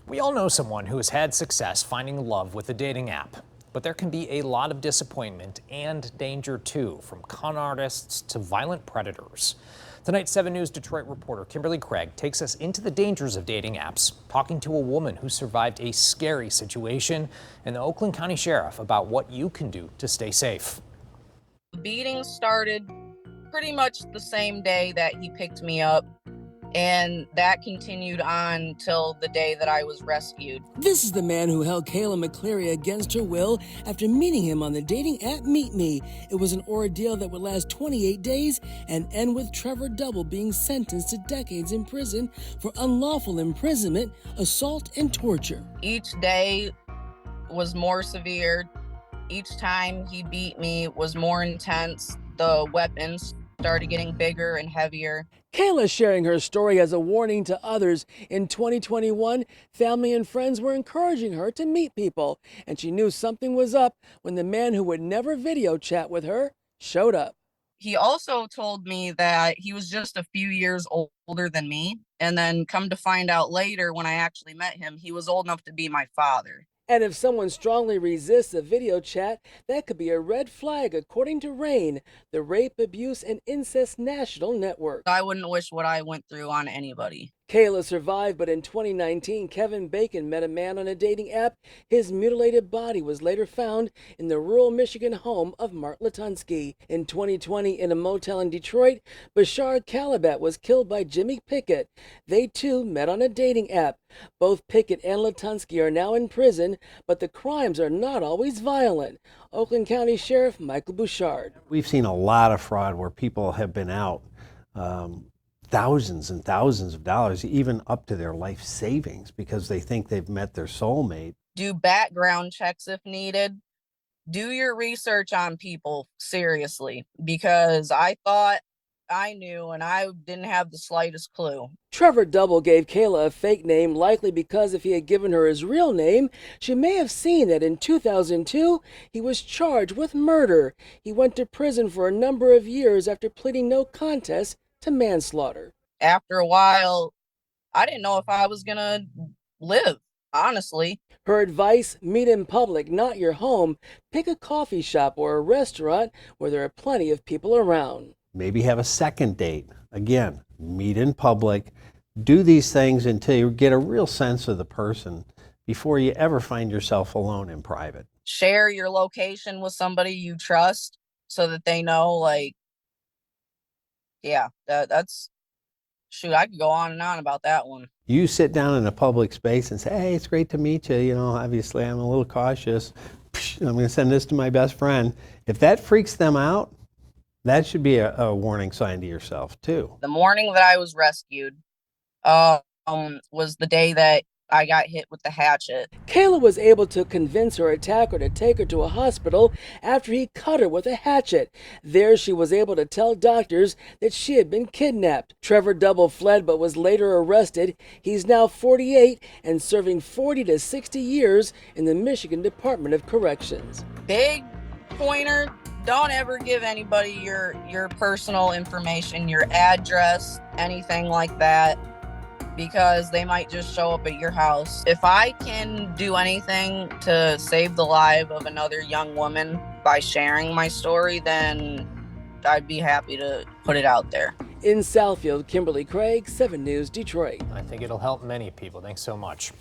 We all know someone who has had success finding love with a dating app, but there can be a lot of disappointment and danger too, from con artists to violent predators. Tonight's 7 News Detroit reporter Kimberly Craig takes us into the dangers of dating apps, talking to a woman who survived a scary situation, and the Oakland County Sheriff about what you can do to stay safe. The beating started pretty much the same day that he picked me up, and that continued on till the day that I was rescued. This is the man who held Kaila McCleary against her will after meeting him on the dating app Meet Me. It was an ordeal that would last 28 days and end with Trevor Double being sentenced to decades in prison for unlawful imprisonment, assault, and torture. Each day was more severe. Each time he beat me was more intense. The weapons started getting bigger and heavier. Kaila sharing her story as a warning to others. In 2021, family and friends were encouraging her to meet people, and she knew something was up when the man who would never video chat with her showed up. He also told me that he was just a few years older than me, and then come to find out later when I actually met him, he was old enough to be my father. And if someone strongly resists a video chat, that could be a red flag, according to RAINN, the Rape, Abuse, and Incest National Network. I wouldn't wish what I went through on anybody. Kaila survived, but in 2019, Kevin Bacon met a man on a dating app. His mutilated body was later found in the rural Michigan home of Mark Latunsky. In 2020, in a motel in Detroit, Bashar Calabat was killed by Jimmy Pickett. They too met on a dating app. Both Pickett and Latunsky are now in prison, but the crimes are not always violent. Oakland County Sheriff Michael Bouchard. We've seen a lot of fraud where people have been out thousands and thousands of dollars, even up to their life savings, because they think they've met their soulmate. Do background checks if needed. Do your research on people, seriously, because I thought I knew and I didn't have the slightest clue. Trevor Double gave Kaila a fake name, likely because if he had given her his real name, she may have seen that in 2002, he was charged with murder. He went to prison for a number of years after pleading no contest to manslaughter. After a while, I didn't know if I was gonna live, honestly. Her advice: meet in public, not your home. Pick a coffee shop or a restaurant where there are plenty of people around. Maybe have a second date. Again, meet in public. Do these things until you get a real sense of the person before you ever find yourself alone in private. Share your location with somebody you trust so that they know, like, yeah, that's, shoot, I could go on and on about that one. You sit down in a public space and say, hey, it's great to meet you. You know, obviously I'm a little cautious. I'm going to send this to my best friend. If that freaks them out, that should be a warning sign to yourself too. The morning that I was rescued was the day that I got hit with the hatchet. Kaila was able to convince her attacker to take her to a hospital after he cut her with a hatchet. There she was able to tell doctors that she had been kidnapped. Trevor Double fled but was later arrested. He's now 48 and serving 40 to 60 years in the Michigan Department of Corrections. Big pointer: don't ever give anybody your personal information, your address, anything like that, because they might just show up at your house. If I can do anything to save the life of another young woman by sharing my story, then I'd be happy to put it out there. In Southfield, Kimberly Craig, 7 News Detroit. I think it'll help many people. Thanks so much.